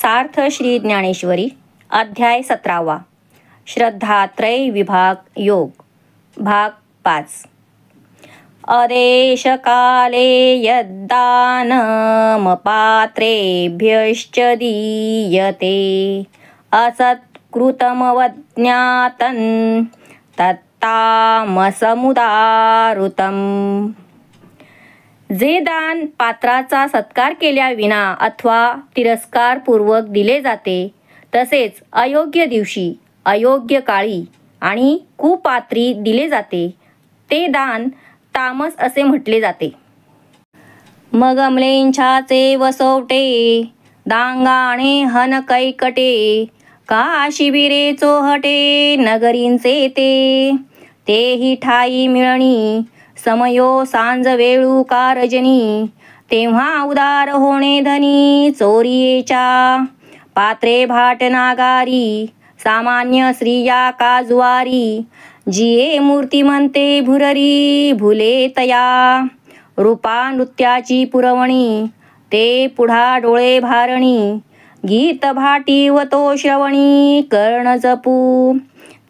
सार्थ श्री ज्ञानेश्वरी अध्याय 17 श्रद्धात्रय विभाग योग भाग 5 अदेशकाले यद्दानमपात्रेभ्यश्च दीयते असत्कृतमवज्ञातं तत्तामसमुदारुतम्। जे दान पात्राचा सत्कार केल्याविना अथवा तिरस्कारपूर्वक दिले जाते, तसेच अयोग्य दिवशी, अयोग्य काळी आणि कुपात्री दिले जाते, ते दान तामस असे म्हटले जाते। मग अमलेंछाचे वसवटे दांगाणे हन कैकटे का शिबिरे चोहटे नगरींचे तेही ठाई मिळणी समयो सांज वेळू कारजनी तेव्हा उदार होणे धनी चोरीयेच्या पात्रे भाट नागारी सामान्य स्त्रिया काजुवारी जिये मूर्तिमंते भुररी भुले तया रूपा नृत्याची पुरवणी ते पुढा डोळे भारणी गीत भाटी व तो श्रवणी कर्ण जपू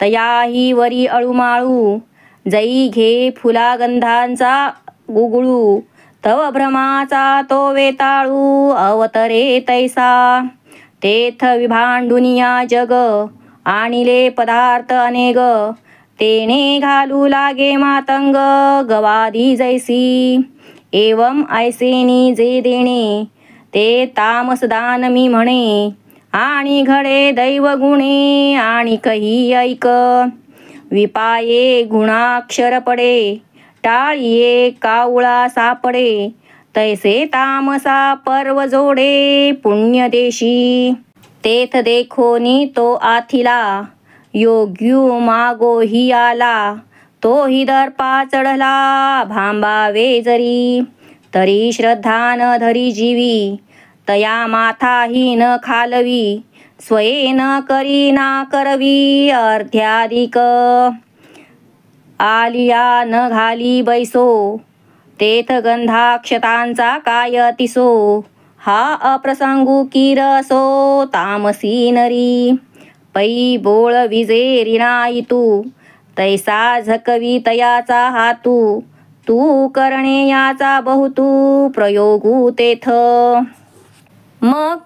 तयाही वरी अळूमाळू जई घे फुलागंधांचा गुगळू तव भ्रमाचा तो वेताळू अवतरे तैसा तेथ विभांडुनिया जग आणिले पदार्थ अनेक तेने घालू लागे मातंग गवादी जैसी एवं ऐसेनी जे देणे ते तामसदान मी म्हणे आणि घडे दैव गुणे आणि कही ऐक विपाये गुणाक्षर पडे टाळिये कावळा सापडे तैसे तामसा पर्व जोडे पुण्यदेशी तेथ देखोनी तो आथिला योग्यू मागोही आला तोही दर्पा चढला भांबावे जरी तरी श्रद्धा न धरी जीवी तया माथाही न खालवी स्वये न करी ना करवी अर्ध्याधिक आलिया न घाली बैसो तेथ गंधाक्षतांचा काय अतिसो हा अप्रसंगू किरसो तामसी नरी पै बोळ विजे रिणाईतू तैसा झकवी तयाचा हातू तू करणे याचा बहुतू प्रयोगू तेथ। मग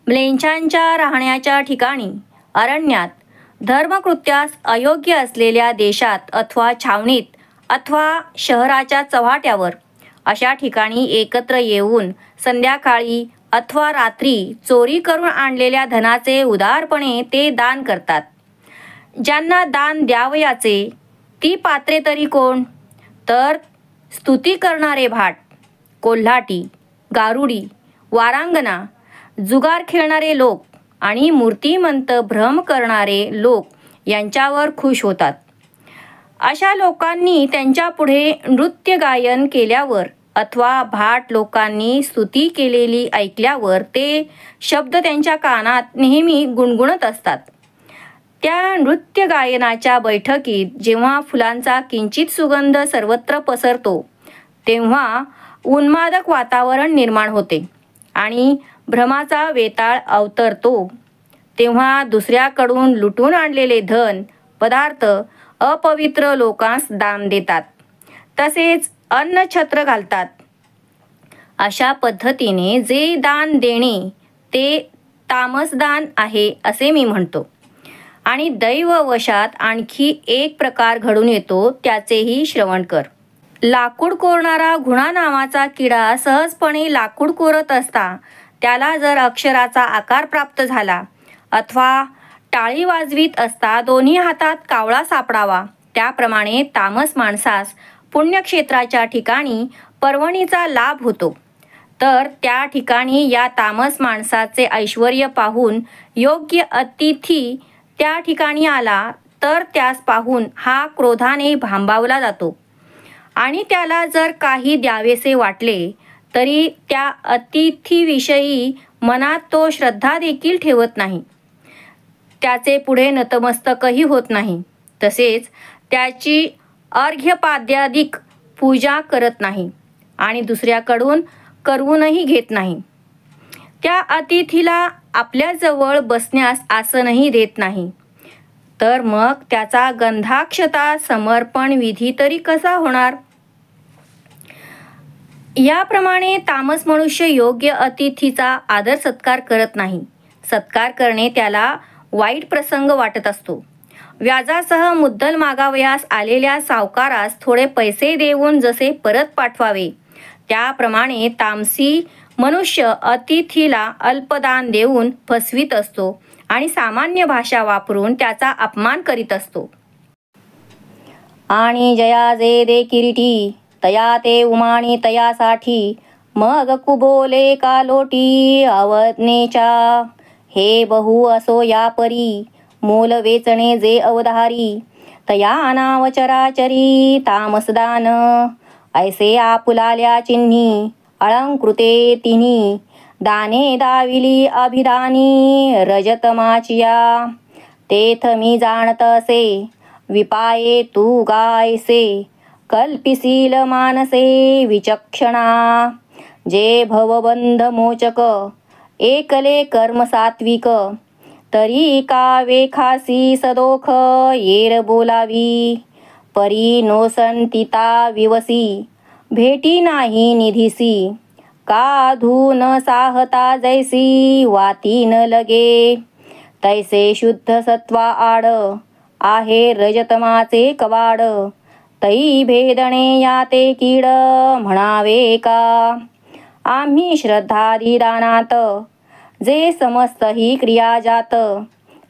म्लेच्छांच्या राहण्याच्या ठिकाणी अरण्यात धर्मकृत्यास अयोग्य असलेल्या देशात अथवा छावणीत अथवा शहराच्या चव्हाट्यावर अशा ठिकाणी एकत्र येऊन संध्याकाळी अथवा रात्री चोरी करून आणलेल्या धनाचे उदारपणे ते दान करतात। ज्यांना दान द्यावयाचे ती पात्रे तरी कोण, तर स्तुती करणारे भाट, कोल्हाटी, गारुडी, वारांगना, जुगार खेळणारे लोक आणि मूर्तिमंत भ्रम करणारे लोक यांच्यावर खुश होतात। अशा लोकांनी त्यांच्या पुढे नृत्य गायन केल्यावर अथवा भाट लोकांनी स्तुती केलेली ऐकल्यावर ते शब्द त्यांच्या कानात नेहमी गुणगुणत असतात। त्या नृत्य गायनाच्या बैठकीत जेव्हा फुलांचा किंचित सुगंध सर्वत्र पसरतो, तेव्हा उन्मादक वातावरण निर्माण होते आणि भ्रमाचा वेताळ अवतरतो। तेव्हा दुसऱ्याकडून लुटून आणलेले धन पदार्थ अपवित्र लोकांस दान देतात, तसेच अन्न छत्र घालतात। अशा पद्धतीने जे दान देणे ते तामसदान आहे असे मी म्हणतो। आणि दैववशात आणखी एक प्रकार घडून येतो, त्याचेही श्रवण कर। लाकूड कोरणारा घुणा नावाचा किडा सहजपणे लाकूड कोरत असता त्याला जर अक्षराचा आकार प्राप्त झाला अथवा टाळी वाजवीत असता दोन्ही हातात कावळा सापडावा, त्याप्रमाणे तामस माणसास पुण्यक्षेत्राच्या ठिकाणी पर्वणीचा लाभ होतो। तर त्या ठिकाणी या तामस माणसाचे ऐश्वर्य पाहून योग्य अतिथी त्या ठिकाणी आला तर त्यास पाहून हा क्रोधाने भांबावला जातो आणि त्याला जर काही द्यावेसे वाटले तरी त्या अतिथीविषयी मनात तो श्रद्धा देखील ठेवत नाही, त्याचे पुढे नतमस्तकही होत नाही, तसेच त्याची अर्घ्यपाद्यादिक पूजा करत नाही आणि दुसऱ्याकडून करवूनही घेत नाही। त्या अतिथीला आपल्याजवळ बसण्यास आसनही देत नाही, तर मग त्याचा गंधाक्षता समर्पण विधी तरी कसा होणार? याप्रमाणे तामस मनुष्य योग्य अतिथीचा आदर सत्कार करत नाही. सत्कार करणे त्याला वाईट प्रसंग वाटत असतो. व्याजासह मुद्दल मागावयास आलेल्या सावकारास थोडे पैसे देऊन जसे परत पाठवावे, त्याप्रमाणे तामसी मनुष्य अतिथीला अल्पदान देऊन फसवीत असतो आणि सामान्य भाषा वापरून त्याचा अपमान करीत असतो. आणि जया जे दे किरीटी, तया ते उमाणी तयासाठी, मग कुबोले कालोटी अवज्ञेच्या. हे बहु असो या परी, मोल वेचणे जे अवधारी, तया नाव चराचरी तामसदान. ऐसे आपुलाल्या चिन्ही, अलंकृते तिन्ही, दाने दाविली अभिदानी रजतमाचिया. तेथ मी जाणत असे, विपाये तू गायसे, कल्पिसील मानसे विचक्षणा. जे भवबंध मोचक, एकले कर्म सात्विक, तरी का वेखासी सदोख येर बोलावी. परी नोसंतिता विवसी, भेटी नाही निधीसी, का धू न साहता जैसी वाती न लगे. तैसे शुद्ध सत्वा आड, आहे रजतमाचे कवाड, तै भेदणे याते कीड म्हणावे का. आम्ही श्रद्धादी दानात, जे समस्त ही क्रिया जात,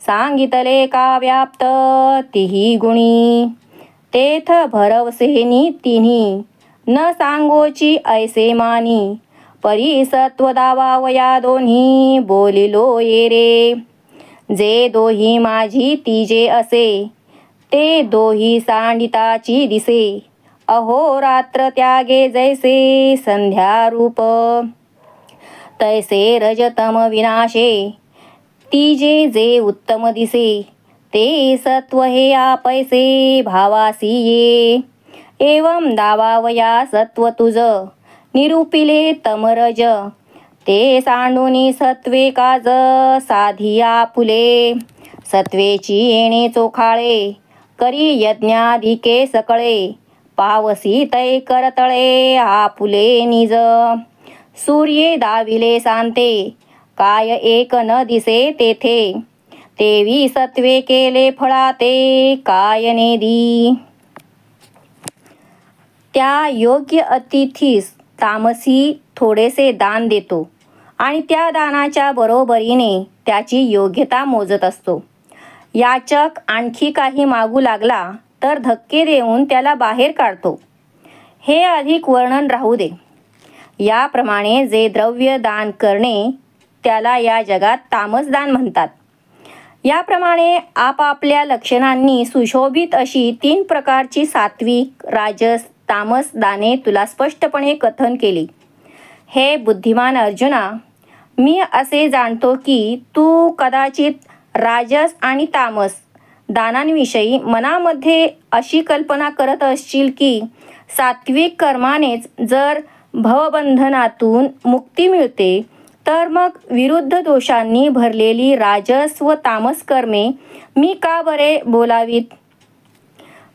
सांगितले का व्याप्त तिही गुणी. तेथ भरवसेनी तिन्ही, न सांगोची ऐसे मानी, परी सत्व दावावया दोन्ही बोलिलो ये रे. जे दोही माझी तिजे असे, ते दोही सांडिताची दिसे, अहोरात्र त्यागे जैसे संध्या रूप. तैसे रजतम विनाशे, तिजे जे उत्तम दिसे, ते सत्व हे आपैसे भावासी ये. एवं दावावया सत्व तुझ, निरूपिले तमरज, ते सांडूनी सत्वे काज साधिया फुले. सत्वेची येणे चोखाळे, करी यज्ञाधिके सकळे, पावसी तै करतळे आपुले निज. सूर्ये दाविले सांते, काय एक न दिसे तेथे, तेवी सत्वे केले फळाते काय नेदी. त्या योग्य अतिथीस तामसी थोडेसे दान देतो आणि त्या दानाच्या बरोबरीने त्याची योग्यता मोजत असतो. याचक आणखी काही मागू लागला तर धक्के देऊन त्याला बाहेर काढतो. हे अधिक वर्णन राहू दे. याप्रमाणे जे द्रव्य दान करणे, त्याला या जगात तामसदान म्हणतात. याप्रमाणे आपापल्या लक्षणांनी सुशोभित अशी 3 प्रकारची सात्विक, राजस, तामस दाने तुला स्पष्टपणे कथन केली. हे बुद्धिमान अर्जुना, मी असे जाणतो की तू कदाचित राजस आणि तामस दानांविषयी मनामध्ये अशी कल्पना करत असशील की सात्विक कर्मानेच जर भवबंधनातून मुक्ती मिळते, तर मग विरुद्ध दोषांनी भरलेली राजस व तामस कर्मे मी का बरे बोलावीत.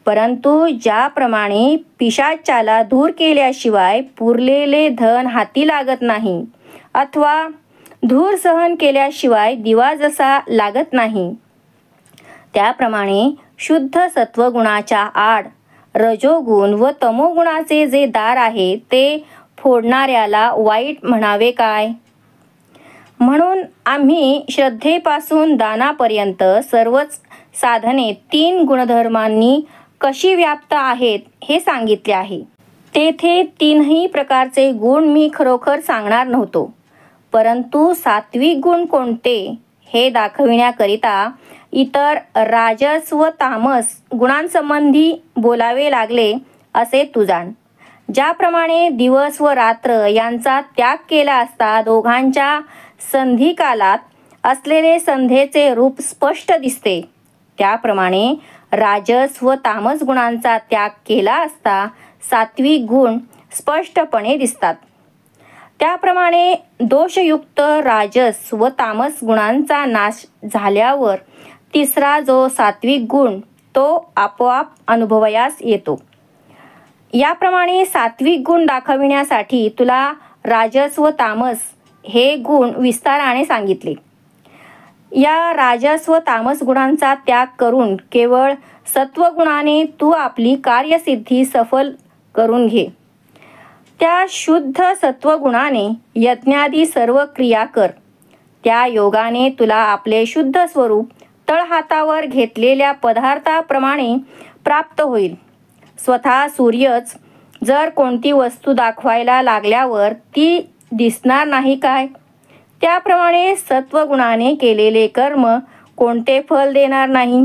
परंतु ज्याप्रमाणे पिशाचाला दूर केल्याशिवाय पुरलेले धन हाती लागत नाही, अथवा धूर सहन केल्याशिवाय दिवा जसा लागत नाही, त्याप्रमाणे शुद्ध सत्वगुणाच्या आड रजोगुण व तमोगुणाचे जे दार आहे ते फोडणाऱ्याला वाईट म्हणावे काय. म्हणून आम्ही श्रद्धेपासून दानापर्यंत सर्वच साधने 3 गुणधर्मांनी कशी व्याप्त आहेत हे सांगितले आहे. तेथे 3ही प्रकारचे गुण मी खरोखर सांगणार नव्हतो, परंतु सात्विक गुण कोणते हे दाखविण्याकरिता इतर राजस व तामस गुणांसंबंधी बोलावे लागले असे तू जाण. ज्याप्रमाणे दिवस व रात्र यांचा त्याग केला असता दोघांच्या संधिकालात असलेले संध्येचे रूप स्पष्ट दिसते, त्याप्रमाणे राजस व तामस गुणांचा त्याग केला असता सात्विक गुण स्पष्टपणे दिसतात. त्याप्रमाणे दोषयुक्त राजस व तामस गुणांचा नाश झाल्यावर तिसरा जो सात्विक गुण तो आपोआप अनुभवयास येतो. याप्रमाणे सात्विक गुण दाखविण्यासाठी तुला राजस व तामस हे गुण विस्ताराने सांगितले. या राजस व तामस गुणांचा त्याग करून केवळ सत्वगुणाने तू आपली कार्यसिद्धी सफल करून घे. त्या शुद्ध सत्वगुणाने यज्ञादी सर्व क्रिया कर. त्या योगाने तुला आपले शुद्ध स्वरूप तळहातावर घेतलेल्या पदार्थाप्रमाणे प्राप्त होईल. स्वतः सूर्यच जर कोणती वस्तू दाखवायला लागल्यावर ती दिसणार नाही काय, त्याप्रमाणे सत्वगुणाने केलेले कर्म कोणते फल देणार नाही.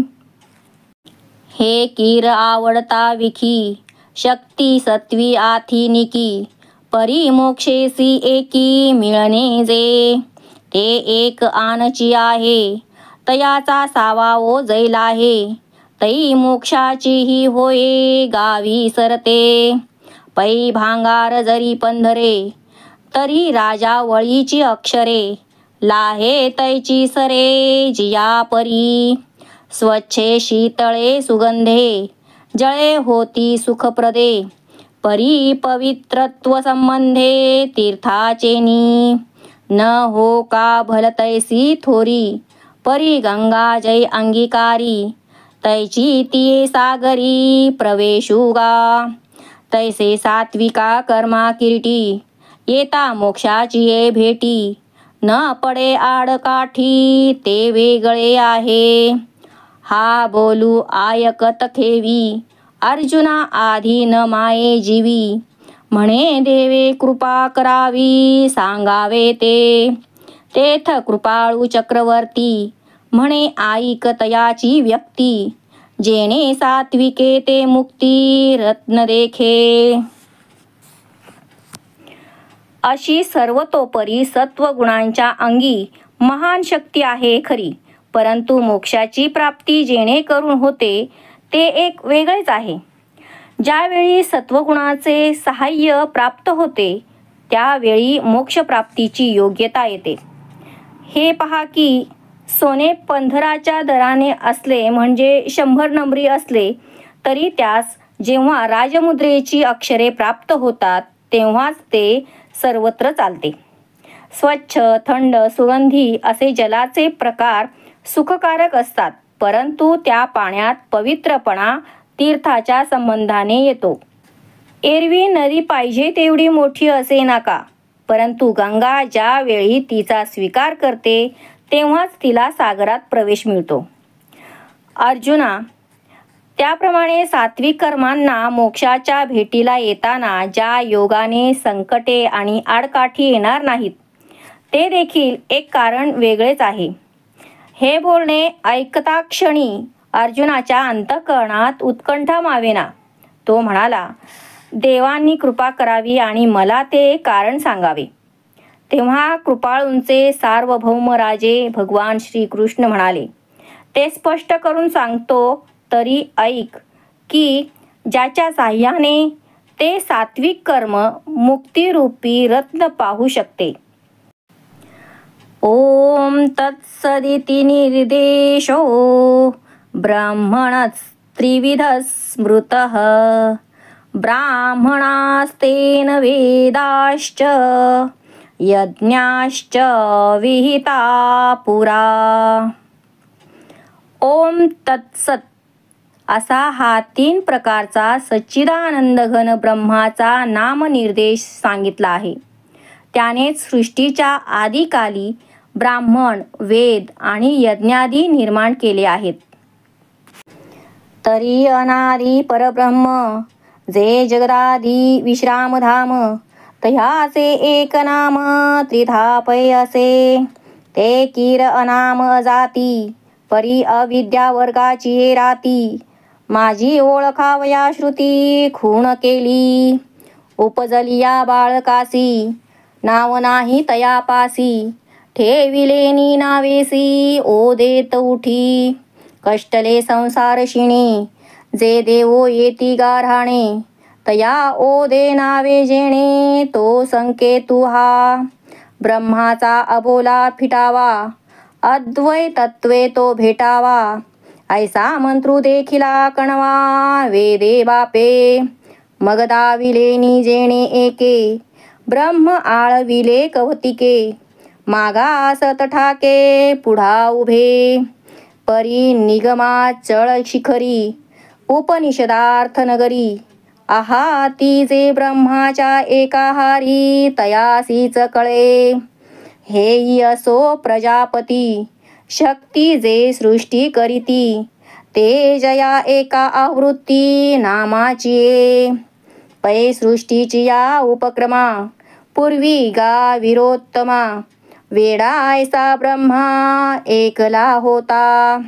हे कीर आवडता विखी, शक्ती सत्वी आथिनिकी, परी मोक्षेसी एकी मिळणे जे. ते एक आनची आहे, तयाचा सावाओ जैल आहे. तई मोक्षाची ही होये गावी सरते. पै भांगार जरी पंधरे, तरी राजा वळीची अक्षरे. लाहे तैची सरे जिया परी, स्वच्छे शीतळे सुगंधे. जळे होती सुखप्रदे, परी पवित्रत्व संबंधे तीर्थाचेनी. न हो का भलतैसी थोरी, परी गंगा जय अंगीकारी. तैची तिये सागरी प्रवेशुगा. तैसे सात्विका कर्मा किरीटी, येता मोक्षाची ये भेटी. न पडे आडकाठी ते वेगळे आहे. हा बोलू आयकत खेवी, अर्जुना आधी न माये जीवी. म्हणे देवे कृपा करावी, सांगावे ते. तेथ कृपाळू चक्रवर्ती, म्हणे ऐक तयाची व्यक्ती. जेणे सात्विके ते मुक्ती रत्न देखे. अशी सर्वतोपरी सत्वगुणांच्या अंगी महान शक्ती आहे खरी, परंतु मोक्षाची प्राप्ती जेणेकरून होते ते एक वेगळेच आहे. ज्यावेळी सत्वगुणाचे सहाय्य प्राप्त होते त्यावेळी मोक्षप्राप्तीची योग्यता येते. हे पहा की सोने पंधराच्या दराने असले म्हणजे 100 नंबरी असले तरी त्यास जेव्हा राजमुद्रेची अक्षरे प्राप्त होतात तेव्हाच ते सर्वत्र चालते. स्वच्छ, थंड, सुगंधी असे जलाचे प्रकार सुखकारक असतात, परंतु त्या पाण्यात पवित्रपणा तीर्थाच्या संबंधाने येतो. एरवी नदी पाहिजे तेवढी मोठी असे नका, परंतु गंगा ज्यावेळी तिचा स्वीकार करते तेव्हाच तिला सागरात प्रवेश मिळतो. अर्जुना, त्याप्रमाणे सात्विक कर्मांना मोक्षाच्या भेटीला येताना ज्या योगाने संकटे आणि आडकाठी येणार नाहीत ते देखील एक कारण वेगळेच आहे. हे बोलणे ऐकता क्षणी अर्जुनाच्या अंतःकरणात उत्कंठा मावेना. तो म्हणाला, देवांनी कृपा करावी आणि मला ते कारण सांगावे. तेव्हा कृपाळूंचे सार्वभौम राजे भगवान श्रीकृष्ण म्हणाले, ते स्पष्ट करून सांगतो तरी ऐक की ज्याच्या साह्याने ते सात्विक कर्म मुक्तिरूपी रत्न पाहू शकते. ओम तत्सदिति निर्देशो ब्राह्मणस् त्रिविधः स्मृतः. ब्राह्मणास्तेन वेदाश्च यज्ञाश्च विहिता पुरा. ओम तत्सत असा हा 3 प्रकारचा सच्चिदानंद घन ब्रह्माचा नामनिर्देश सांगितला आहे. त्यानेच सृष्टीच्या आदिकाली ब्राह्मण, वेद आणि यज्ञादी निर्माण केले आहेत. तरी अनादि परब्रह्म जे जगदादी विश्रामधाम. तह्याचे एक नाम त्रिधापय असे. ते कीर अनाम अजाती, परी अविद्या वर्गाची राती. माझी ओळखावया श्रुती खूण केली. उपजलिया बाळकासी, नाव नाही तयापासी. ठेविलेनी नावेसी ओ देत उठी. कष्टले संसारशिणी, जे देवो येती गाऱ्हाणे. तया ओदे नावे जेणे तो संकेतू हा. ब्रह्माचा अबोला फिटावा अद्वै तत्वे तो भेटावा. ऐसा मंत्रू देखिला कणवा वेदे बापे. मग दाविले निजेणे एके ब्रह्म आळविले कवतिके. मागास तठाके पुढा उभे परी निगमात चळ शिखरी. उपनिषदार्थ नगरी आहा ती जे ब्रह्माच्या एकाहारी तयासीच कळे. हेई असो प्रजापती शक्ती जे सृष्टी करीती. ते जया एका आवृत्ती नामाची ये. पै सृष्टीची या उपक्रमा पूर्वी गा विरोत्तमा. वेडा ऐसा ब्रह्मा एकला होता.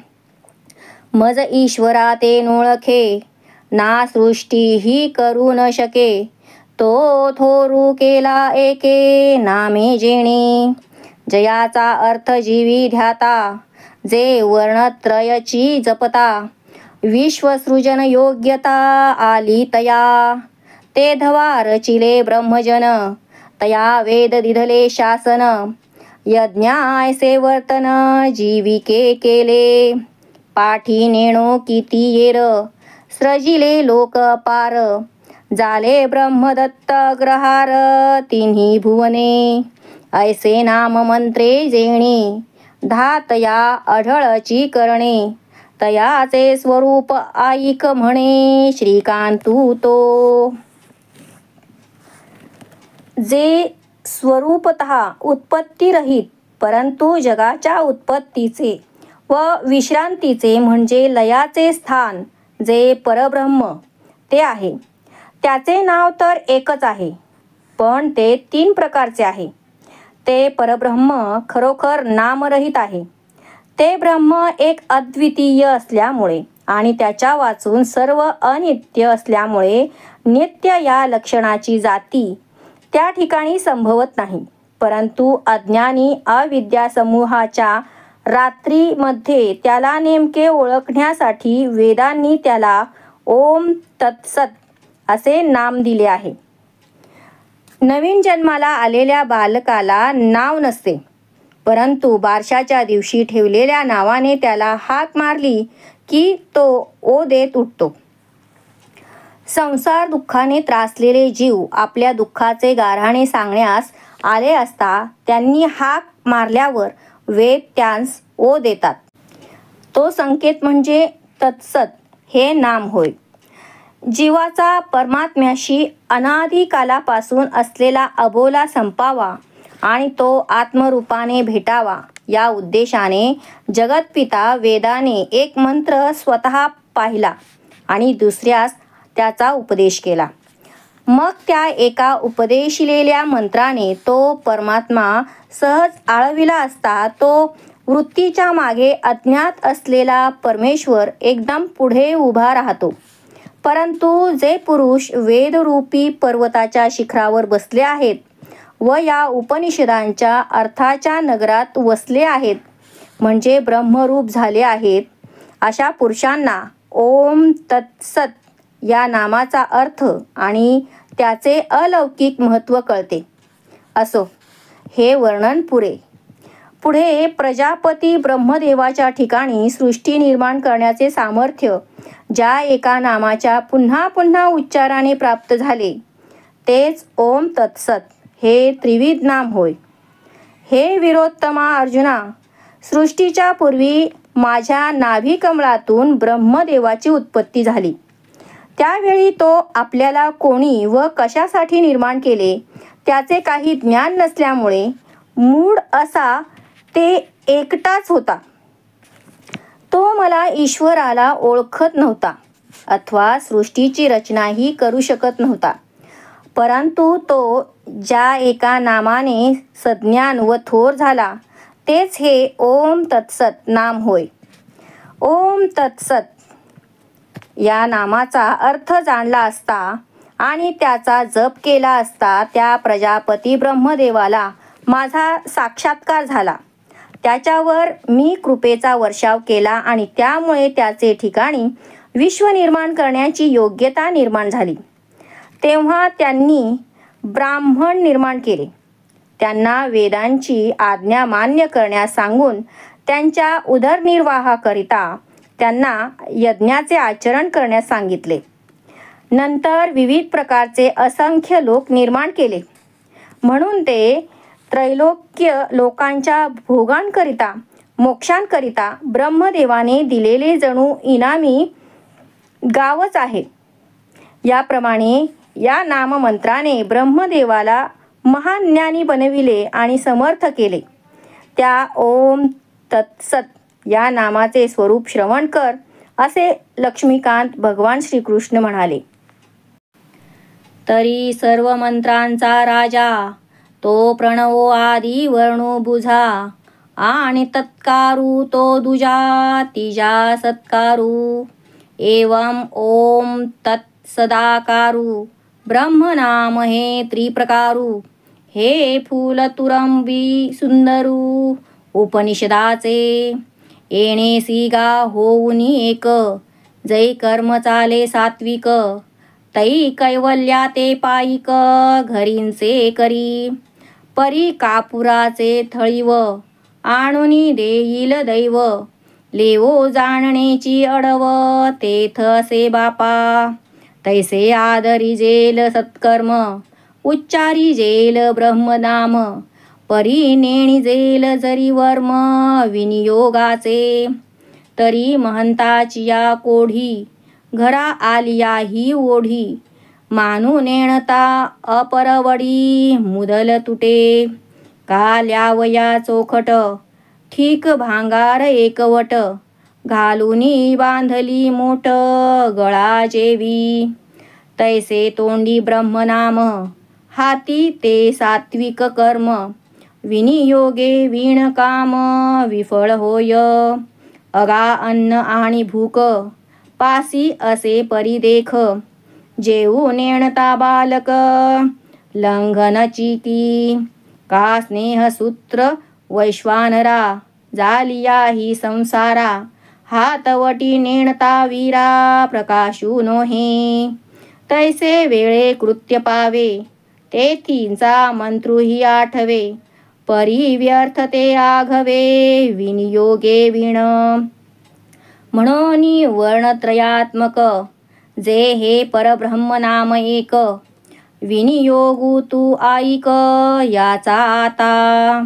मज ईश्वरा ते नोळखे ना सृष्टी ही करू न शके. तो थोरू केला एके नामे जेणे. जयाचा अर्थ जीवी ध्याता जे वर्णत्रयची जपता. विश्वसृजन योग्यता आली तया. ते धवा रचिले ब्रह्मजन तया वेद दिधले शासन. यज्ञायसे वर्तन जीविके केले. पाठी नेणो किती येर सृजिले लोक पार. झाले ब्रह्मदत्त ग्रहार तिन्ही भुवने. ऐसे नाम मंत्रे जेणे धातया अढळची करणे. तयाचे स्वरूप आईक म्हणे श्रीकांतू तो. जे स्वरूपतः उत्पत्तीरहित परंतु जगाच्या उत्पत्तीचे व विश्रांतीचे म्हणजे लयाचे स्थान जे परब्रह्म ते आहे. त्याचे नाव तर एकच आहे पण ते 3 प्रकारचे आहे. ते परब्रह्म खरोखर नामरहित आहे. ते ब्रह्म एक अद्वितीय असल्यामुळे आणि त्याच्या वाचून सर्व अनित्य असल्यामुळे नित्य या लक्षणाची जाती त्या ठिकाणी संभवत नाही. परंतु अज्ञानी अविद्या समूहाच्या रात्रीमध्ये त्याला नेमके ओळखण्यासाठी वेदांनी त्याला ओम तत्सत असे नाम दिले आहे. नवीन जन्माला आलेल्या बालकाला नाव नसते परंतु बारशाच्या दिवशी ठेवलेल्या नावाने त्याला हाक मारली की तो ओ देत उठतो. संसार दुःखाने त्रासलेले जीव आपल्या दुःखाचे गाऱ्हाणे सांगण्यास आले असता त्यांनी हाक मारल्यावर वेद त्यांस ओ देतात. तो संकेत म्हणजे तत्सत हे नाम होय. जीवाचा परमात्म्याशी अनादी कालापासून असलेला अबोला संपावा आणि तो आत्मरूपाने भेटावा या उद्देशाने जगतपिता वेदाने एक मंत्र स्वतः पाहिला आणि दुसऱ्यास त्याचा उपदेश केला. मग त्या एका उपदेशिलेल्या मंत्राने तो परमात्मा सहज आळविला असता तो वृत्तीच्या मागे अज्ञात असलेला परमेश्वर एकदम पुढे उभा राहतो. परंतु जे पुरुष वेदरूपी पर्वताच्या शिखरावर बसले आहेत व या उपनिषदांच्या अर्थाच्या नगरात वसले आहेत म्हणजे ब्रह्मरूप झाले आहेत अशा पुरुषांना ओम तत्सत या नामाचा अर्थ आणि त्याचे अलौकिक महत्त्व कळते. असो, हे वर्णन पुरे. पुढे प्रजापती ब्रह्मदेवाच्या ठिकाणी सृष्टी निर्माण करण्याचे सामर्थ्य ज्या एका नामाच्या पुन्हा पुन्हा उच्चाराने प्राप्त झाले तेच ओम तत्सत हे त्रिविध नाम होय. हे वीरोत्तमा अर्जुना, सृष्टीच्या पूर्वी माझ्या नाभी कमळातून ब्रह्मदेवाची उत्पत्ती झाली. त्यावेळी तो आपल्याला कोणी व कशासाठी निर्माण केले त्याचे काही ज्ञान नसल्यामुळे मूढ असा ते एकटाच होता. तो मला ईश्वराला ओळखत नव्हता अथवा सृष्टीची रचनाही करू शकत नव्हता. परंतु तो ज्या एका नामाने सज्ञान व थोर झाला तेच हे ओम तत्सत नाम होय. ओम तत्सत या नामाचा अर्थ जाणला असता आणि त्याचा जप केला असता त्या प्रजापती ब्रह्मदेवाला माझा साक्षात्कार झाला. त्याच्यावर मी कृपेचा वर्षाव केला आणि त्यामुळे त्याचे ठिकाणी विश्व निर्माण करण्याची योग्यता निर्माण झाली. तेव्हा त्यांनी ब्राह्मण निर्माण केले. त्यांना वेदांची आज्ञा मान्य करण्यास सांगून त्यांच्या उदरनिर्वाहाकरिता त्यांना यज्ञाचे आचरण करण्यास सांगितले. नंतर विविध प्रकारचे असंख्य लोक निर्माण केले. म्हणून ते त्रैलोक्य लोकांच्या भोगांकरिता मोक्षांकरिता ब्रह्मदेवाने दिलेले जणू इनामी गावच आहे. याप्रमाणे या नाममंत्राने ब्रह्मदेवाला महान ज्ञानी बनविले आणि समर्थ केले. त्या ओम तत्सत या नामाचे स्वरूप श्रवण कर असे लक्ष्मीकांत भगवान श्रीकृष्ण म्हणाले. तरी सर्व मंत्रांचा राजा तो प्रणवो आदी वर्णो बुझा आणि तत्कारू तो दुजा तिजा सत्कारू एवं ओम तत्सदाकारू ब्रह्मनाम हे त्रिप्रकारू हे फूल तुरंबी सुंदरू उपनिषदाचे येणेसी गा होऊनी एक जै कर्म चाले सात्विक तै कैवल्या ते पायिक घरींचे करी परी कापुराचे थळीव आणुनी देईल दैव लेवो जाणण्याची अडव तेथ असे बापा तैसे आदरी जेल सत्कर्म उच्चारी जेल ब्रह्मनाम परी नेणी जेल जरी वर्म विनियोगाचे तरी महंताची या कोढी घरा आलिया ही ओढी मानू नेणता अपरवडी मुदल तुटे काल्यावया चोखट ठीक भांगार एकवट घालूनी बांधली मोठ गळा जेवी तैसे तोंडी ब्रह्मनाम हाती ते सात्विक कर्म विनियोगे वीण काम विफळ होय अगा अन्न आणि भूक पासी असे परिदेख जेऊ नेणता बालक लंघनची की का स्नेहसूत्र वैश्वानरा जालिया ही संसारा हातवटी नेणता वीरा प्रकाशू नोहे तैसे वेळे कृत्य पावे तेथींचा मंत्रुही आठवे परी व्यर्थ ते आघवे विनियोगे विण म्हणून वर्णत्रयात्मक जे हे परब्रह्म नाम एक विनियोगू तू ऐक याचा आता.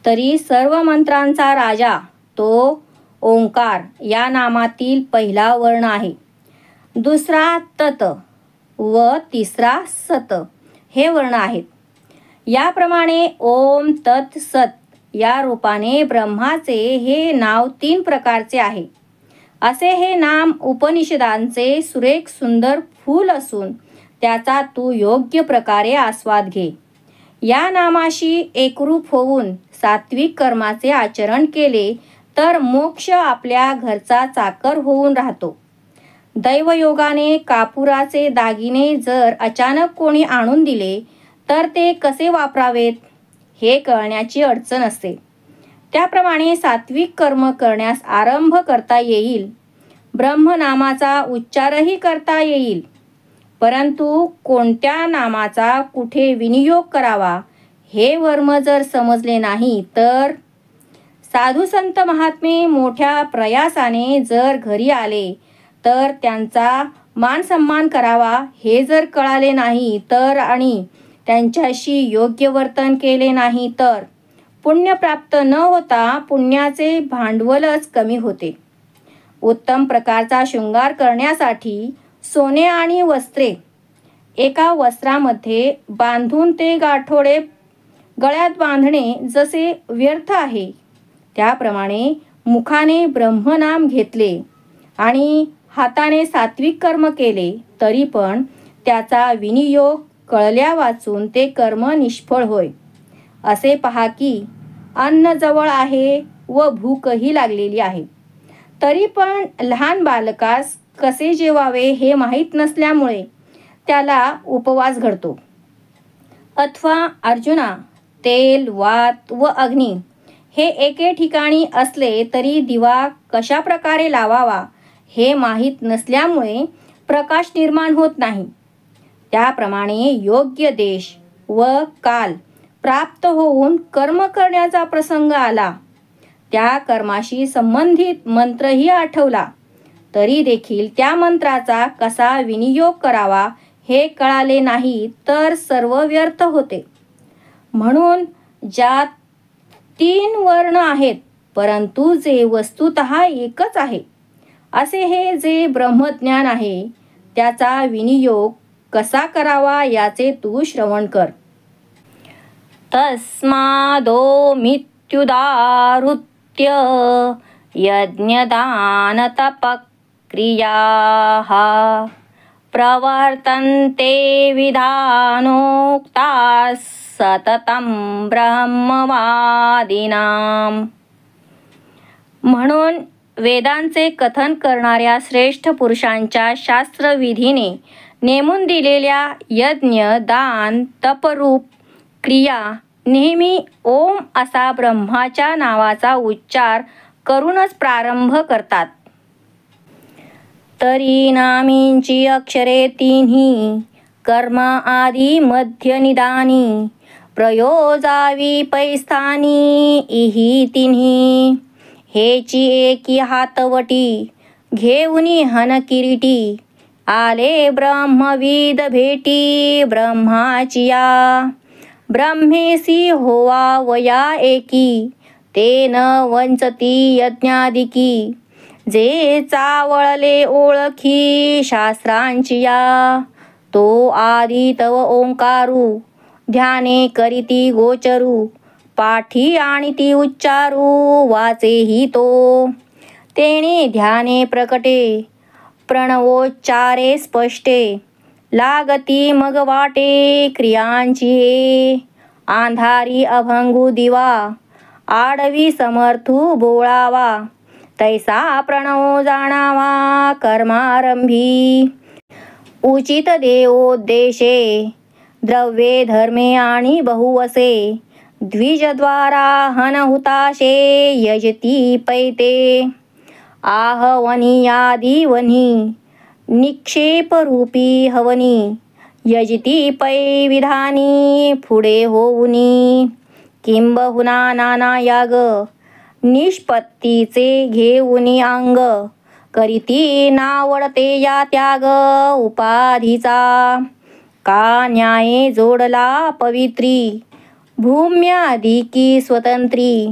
तरी सर्व मंत्रांचा राजा तो ओंकार या नामातील पहिला वर्ण आहे. दुसरा तत व तिसरा सत हे वर्ण आहेत. याप्रमाणे ओम तत् सत या रूपाने ब्रह्माचे हे नाव 3 प्रकारचे आहे. असे हे नाम उपनिषदांचे सुरेख सुंदर फूल असून त्याचा तू योग्य प्रकारे आस्वाद घे. या नामाशी एकरूप होऊन सात्विक कर्माचे आचरण केले तर मोक्ष आपल्या घरचा चाकर होऊन राहतो. दैवयोगाने कापुराचे दागिने जर अचानक कोणी आणून दिले तर ते कसे वापरावेत हे कळण्याची अडचण असते. त्याप्रमाणे सात्विक कर्म करण्यास आरंभ करता येईल. ब्रह्मनामाचा उच्चारही करता येईल. परंतु कोणत्या नामाचा कुठे विनियोग करावा हे वर्म जर समजले नाही तर साधू संत महात्मे मोठ्या प्रयासाने जर घरी आले तर त्यांचा मान सन्मान करावा हे जर कळाले नाही तर आणि त्यांच्याशी योग्य वर्तन केले नाही तर पुण्य प्राप्त न होता पुण्याचे भांडवलच कमी होते. उत्तम प्रकारचा शृंगार करण्यासाठी सोने आणि वस्त्रे एका वस्त्रामध्ये बांधून ते गाठोडे गळ्यात बांधणे जसे व्यर्थ आहे त्याप्रमाणे मुखाने ब्रह्मनाम घेतले आणि हाताने सात्विक कर्म केले तरी पण त्याचा विनियोग कळल्या वाचून ते कर्म निष्फळ होय. असे पहा की अन्न जवळ आहे व भूकही लागलेली आहे तरी पण लहान बालकास कसे जेवावे हे माहीत नसल्यामुळे त्याला उपवास घडतो. अथवा अर्जुना तेल वात व अग्नी हे एके ठिकाणी असले तरी दिवा कशा प्रकारे लावावा हे माहीत नसल्यामुळे प्रकाश निर्माण होत नाही, त्याप्रमाणे योग्य देश व काल प्राप्त होऊन कर्म करण्याचा प्रसंग आला, त्या कर्माशी संबंधित मंत्रही आठवला तरी देखील त्या मंत्राचा कसा विनियोग करावा हे कळाले नाही तर सर्व व्यर्थ होते. म्हणून ज्यात 3 वर्ण आहेत परंतु जे वस्तुतः एकच आहे, असे हे जे ब्रह्मज्ञान आहे त्याचा विनियोग कसा करावा याचे तू श्रवण कर. तस्मादो मित्युदाहृत्य यज्ञदानतपक्रियाः प्रवर्तन्ते विधानोक्ताः सततं ब्रह्मवादिनां. म्हणून वेदांचे कथन करणाऱ्या श्रेष्ठ पुरुषांच्या शास्त्रविधीने नेमून दिलेल्या यज्ञ, दान, तपरूप क्रिया नेहमी ओम असा ब्रह्माच्या नावाचा उच्चार करूनच प्रारंभ करतात. तरी नामींची अक्षरे तिन्ही कर्म आदी मध्य निदानी प्रयोजावी पैस्थानी इही तिन्ही. हेची एकी हातवटी घेऊनी हन किरीटी आले ब्रह्मविद भेटी ब्रह्माचिया. ब्रह्मेसी होवा वया एकी ते न वंचती यज्ञादिकी जे चावळले ओळखी शास्त्रांचिया. तो आदी तव ओंकारू ध्याने करीती गोचरू पाठी आणि ती उच्चारू वाचेही तो. तेणे ध्याने प्रकटे प्रणवोच्चारे स्पष्टे लागती मग वाटे क्रियांची हे. अंधारी अभंगू दिवा आडवी समर्थू बोळावा तैसा प्रणव जाणावा कर्मारंभी. उचित देवोद्देशे द्रव्ये धर्मे आणि बहुवसे द्विजद्वारा हनहुताशे यजती पैते. आहवनी आदिवनी निक्षेपरूपी हवनी यजती पै विधानी पुढे होऊनी. किंबहुना नाना याग निष्पत्तीचे घेऊनी अंग करीती नावडते या त्याग उपाधीचा. का न्याये जोडला पवित्री भूम्यादिकी स्वतंत्री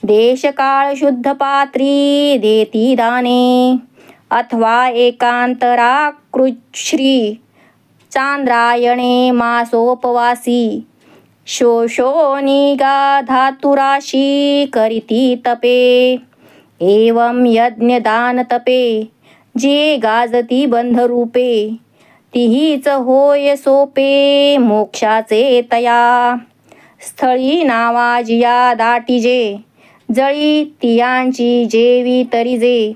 देशकाळ शुद्ध पात्री देती दाने. अथवा एकांतरा कृच्छ्री चांद्रायणे मासोपवासी शोषोनिगा धातुराशी करीती तपे. एवं यज्ञदान तपे जे गाजती बंधरूपे तिहीच होय सोपे मोक्षाचे तया. स्थळी नावाजिया दाटीजे जळी तियांची जेवी तरीजे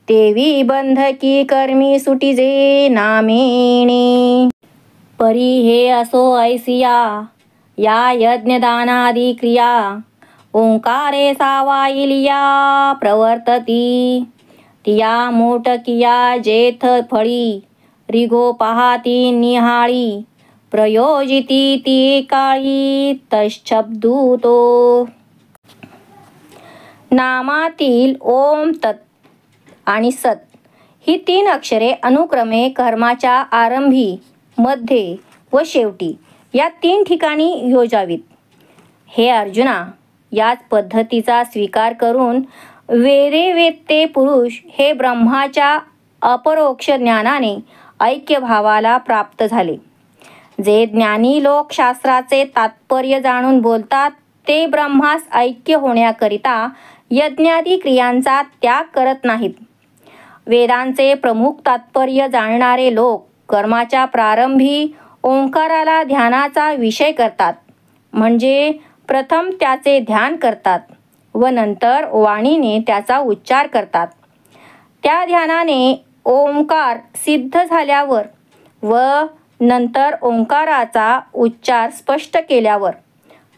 तेवी बंधकी कर्मी सुटीजे नामेणे. परी हे असो ऐसिया या यज्ञदानादी क्रिया ओंकारे सावाइलिया प्रवर्तती. तिया मोटकिया जेथ फळी रिगो पाहाती निहाळी प्रयोजिती ती काळी तच्छब्दू तो. नामातील ओम, तत् आणि सत ही 3 अक्षरे अनुक्रमे कर्माच्या आरंभी, मध्ये व शेवटी या 3 ठिकाणी योजावीत. हे अर्जुना, याच पद्धतीचा स्वीकार करून वेदे वेत्ते पुरुष हे ब्रह्माच्या अपरोक्ष ज्ञानाने ऐक्य भावाला प्राप्त झाले. जे ज्ञानी लोक शास्त्राचे तात्पर्य जाणून बोलतात ते ब्रह्मास ऐक्य होण्याकरिता यज्ञादी क्रियांचा त्याग करत नाहीत. वेदांचे प्रमुख तात्पर्य जाणणारे लोक कर्माच्या प्रारंभी ओंकाराला ध्यानाचा विषय करतात, म्हणजे प्रथम त्याचे ध्यान करतात व नंतर वाणीने त्याचा उच्चार करतात. त्या ध्यानाने ओंकार सिद्ध झाल्यावर व नंतर ओंकाराचा उच्चार स्पष्ट केल्यावर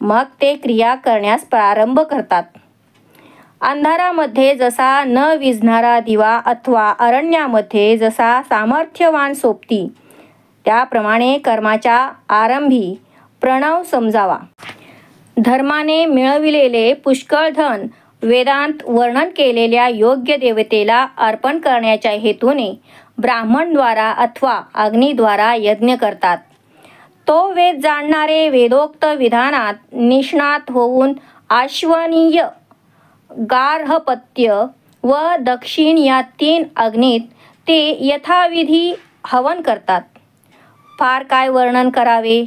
मग ते क्रिया करण्यास प्रारंभ करतात. अंधारामध्ये जसा न विझणारा दिवा अथवा अरण्यामध्ये जसा सामर्थ्यवान सोबती, त्याप्रमाणे कर्माच्या आरंभी प्रणव समजावा. धर्माने मिळविलेले पुष्कळ धन वेदांत वर्णन केलेल्या योग्य देवतेला अर्पण करण्याच्या हेतूने ब्राह्मणद्वारा अथवा अग्नीद्वारा यज्ञ करतात. तो वेद जाणणारे वेदोक्त विधानात निष्णात होऊन आश्वनीय, गार्हपत्य व दक्षिण या 3 अग्नीत ते यथाविधी हवन करतात. फार काय वर्णन करावे.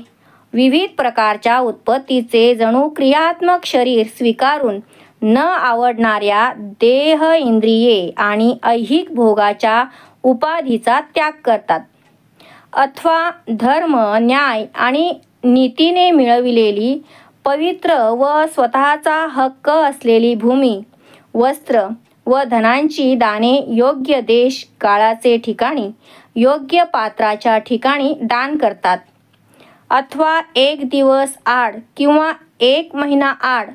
विविध प्रकारच्या उत्पत्तीचे जणू क्रियात्मक शरीर स्वीकारून न आवडणाऱ्या देह, इंद्रिये आणि ऐहिक भोगाच्या उपाधीचा त्याग करतात. अथवा धर्म, न्याय आणि नीतीने मिळविलेली पवित्र व स्वतःचा हक्क असलेली भूमी, वस्त्र व धनांची दाने योग्य देश काळाचे ठिकाणी, योग्य पात्राच्या ठिकाणी दान करतात. अथवा 1 दिवस आड किंवा 1 महिना आड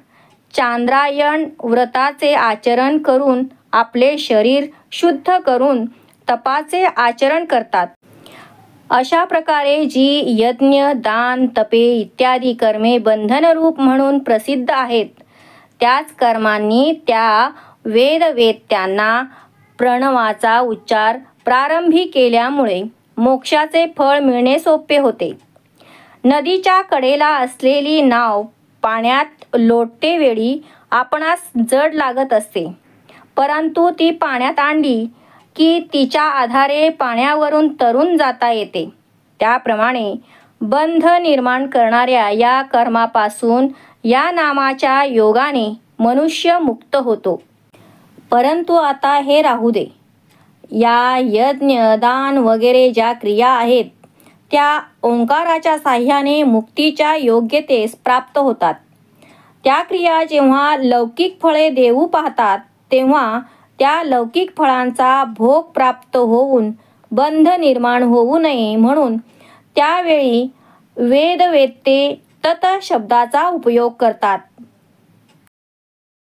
चांद्रायण व्रताचे आचरण करून आपले शरीर शुद्ध करून तपाचे आचरण करतात. अशा प्रकारे जी यज्ञ, दान, तपे इत्यादी कर्मे बंधनरूप म्हणून प्रसिद्ध आहेत, त्याच कर्मांनी त्या वेदवेत्यांना प्रणवाचा उच्चार प्रारंभी केल्यामुळे मोक्षाचे फळ मिळणे सोपे होते. नदीच्या कडेला असलेली नाव पाण्यात लोटतेवेळी आपणास जड लागत असते, परंतु ती पाण्यात आणली की तिच्या आधारे पाण्यावरून तरून जाता येते. त्याप्रमाणे बंध निर्माण करणाऱ्या या कर्मापासून या नामाच्या योगाने मनुष्य मुक्त होतो. परंतु आता हे राहू दे. या यज्ञ, दान वगैरे ज्या क्रिया आहेत त्या ओंकाराच्या साह्याने मुक्तीच्या योग्यतेस प्राप्त होतात. त्या क्रिया जेव्हा लौकिक फळे देऊ पाहतात, तेव्हा त्या लौकिक फळांचा भोग प्राप्त होऊन बंध निर्माण होऊ नये म्हणून त्यावेळी वेदवेत्ते तत शब्दाचा उपयोग करतात.